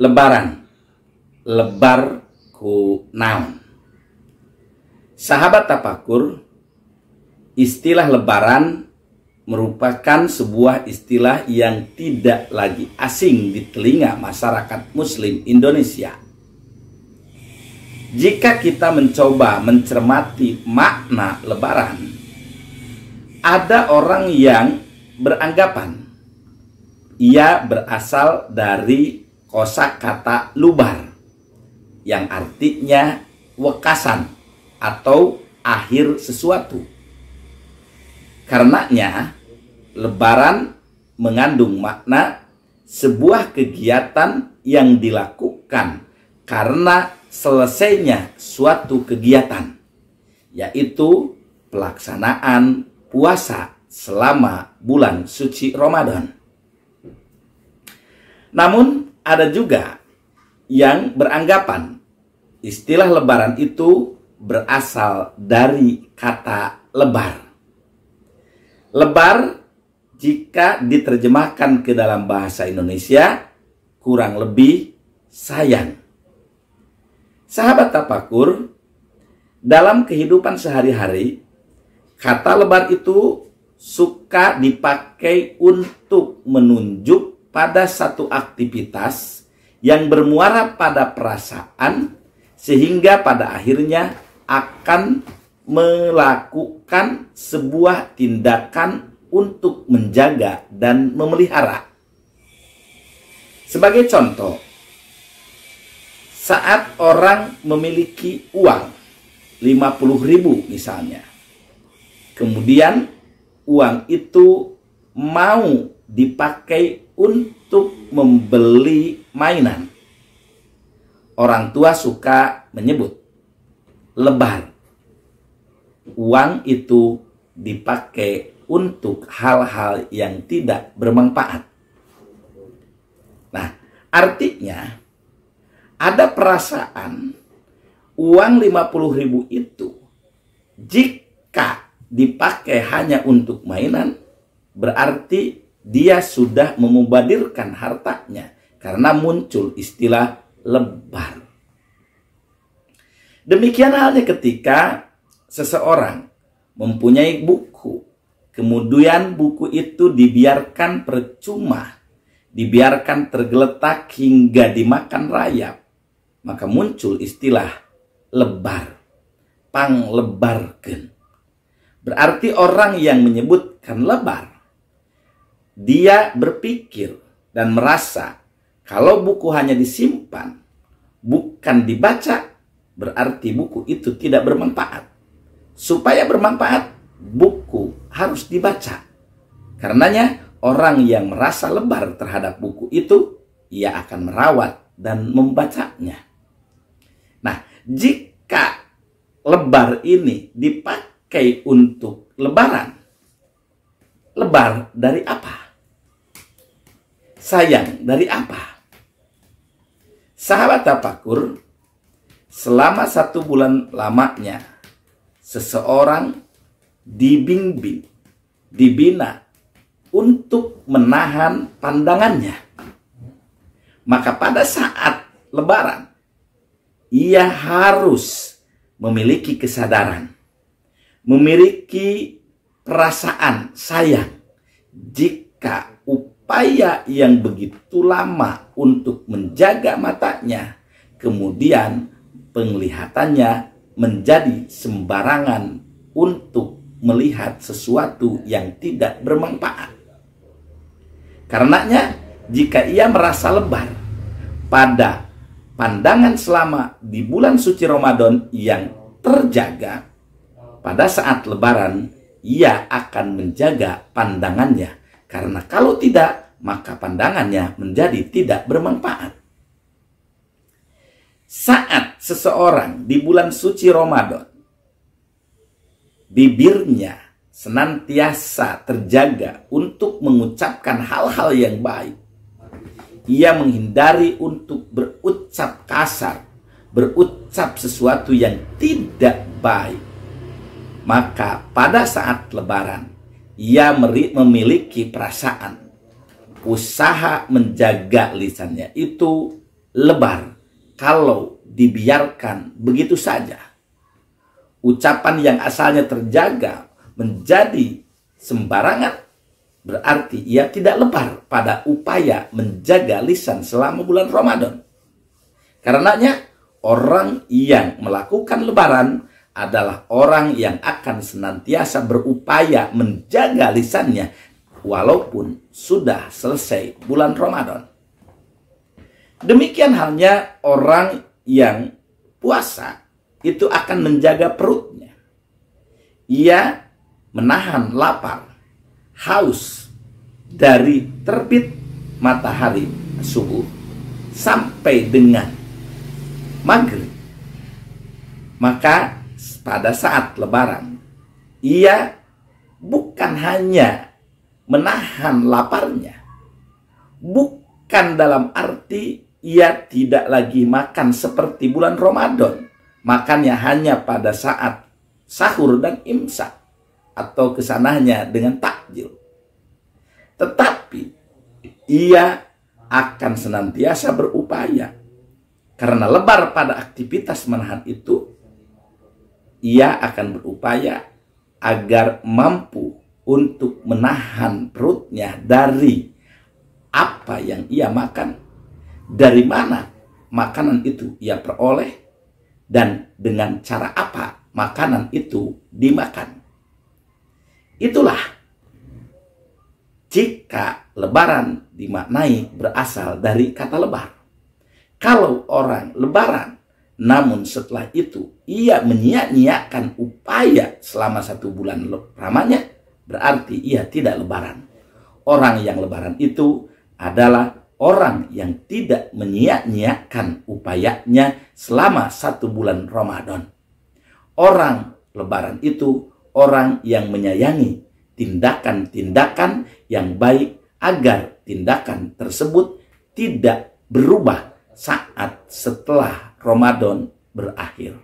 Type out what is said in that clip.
Lebaran, lebar ku naon. Sahabat tafakur, istilah lebaran merupakan sebuah istilah yang tidak lagi asing di telinga masyarakat muslim Indonesia. Jika kita mencoba mencermati makna lebaran, ada orang yang beranggapan ia berasal dari kosakata lubar yang artinya wekasan atau akhir sesuatu. Karenanya, lebaran mengandung makna sebuah kegiatan yang dilakukan karena selesainya suatu kegiatan, yaitu pelaksanaan puasa selama bulan suci Ramadan. Namun, ada juga yang beranggapan istilah lebaran itu berasal dari kata lebar. Lebar jika diterjemahkan ke dalam bahasa Indonesia kurang lebih sayang. Sahabat tafakur, dalam kehidupan sehari-hari, kata lebar itu suka dipakai untuk menunjuk pada satu aktivitas yang bermuara pada perasaan sehingga pada akhirnya akan melakukan sebuah tindakan untuk menjaga dan memelihara. Sebagai contoh, saat orang memiliki uang 50.000 misalnya, kemudian uang itu mau dipakai untuk membeli mainan, orang tua suka menyebut lebar. Uang itu dipakai untuk hal-hal yang tidak bermanfaat. Nah, artinya ada perasaan uang 50.000 itu jika dipakai hanya untuk mainan, berarti dia sudah memubadirkan hartanya karena muncul istilah lebar. Demikian halnya ketika seseorang mempunyai buku, kemudian buku itu dibiarkan percuma, dibiarkan tergeletak hingga dimakan rayap, maka muncul istilah lebar, panglebarkeun. Berarti orang yang menyebutkan lebar, dia berpikir dan merasa kalau buku hanya disimpan, bukan dibaca, berarti buku itu tidak bermanfaat. Supaya bermanfaat, buku harus dibaca. Karenanya, orang yang merasa lebar terhadap buku itu, ia akan merawat dan membacanya. Nah, jika lebar ini dipakai untuk lebaran, lebar dari apa? Sayang dari apa? Sahabat tafakur, selama 1 bulan lamanya, seseorang dibimbing, dibina untuk menahan pandangannya. Maka pada saat lebaran, ia harus memiliki kesadaran, memiliki perasaan sayang. Jika upaya yang begitu lama untuk menjaga matanya, kemudian penglihatannya menjadi sembarangan untuk melihat sesuatu yang tidak bermanfaat. Karenanya, jika ia merasa lebar pada pandangan selama di bulan suci Ramadan yang terjaga, pada saat lebaran ia akan menjaga pandangannya. Karena kalau tidak, maka pandangannya menjadi tidak bermanfaat. Saat seseorang di bulan suci Ramadan, bibirnya senantiasa terjaga untuk mengucapkan hal-hal yang baik. Ia menghindari untuk berucap kasar, berucap sesuatu yang tidak baik. Maka pada saat lebaran, ia memiliki perasaan, usaha menjaga lisannya itu lebar kalau dibiarkan begitu saja. Ucapan yang asalnya terjaga menjadi sembarangan, berarti ia tidak lebar pada upaya menjaga lisan selama bulan Ramadan. Karenanya, orang yang melakukan lebaran adalah orang yang akan senantiasa berupaya menjaga lisannya walaupun sudah selesai bulan Ramadan. Demikian halnya orang yang puasa itu akan menjaga perutnya. Ia menahan lapar, haus dari terbit matahari subuh sampai dengan maghrib. Maka pada saat lebaran, ia bukan hanya menahan laparnya, bukan dalam arti ia tidak lagi makan seperti bulan Ramadan, makannya hanya pada saat sahur dan imsak atau kesananya dengan takjil. Tetapi ia akan senantiasa berupaya, karena lebar pada aktivitas menahan itu, ia akan berupaya agar mampu untuk menahan perutnya dari apa yang ia makan, dari mana makanan itu ia peroleh, dan dengan cara apa makanan itu dimakan. Itulah jika lebaran dimaknai berasal dari kata lebar. Kalau orang lebaran, namun setelah itu ia menyia-nyiakan upaya selama 1 bulan lamanya, berarti ia tidak lebaran. Orang yang lebaran itu adalah orang yang tidak menyia-nyiakan upayanya selama 1 bulan Ramadan. Orang lebaran itu orang yang menyayangi tindakan-tindakan yang baik agar tindakan tersebut tidak berubah saat setelah Ramadan berakhir.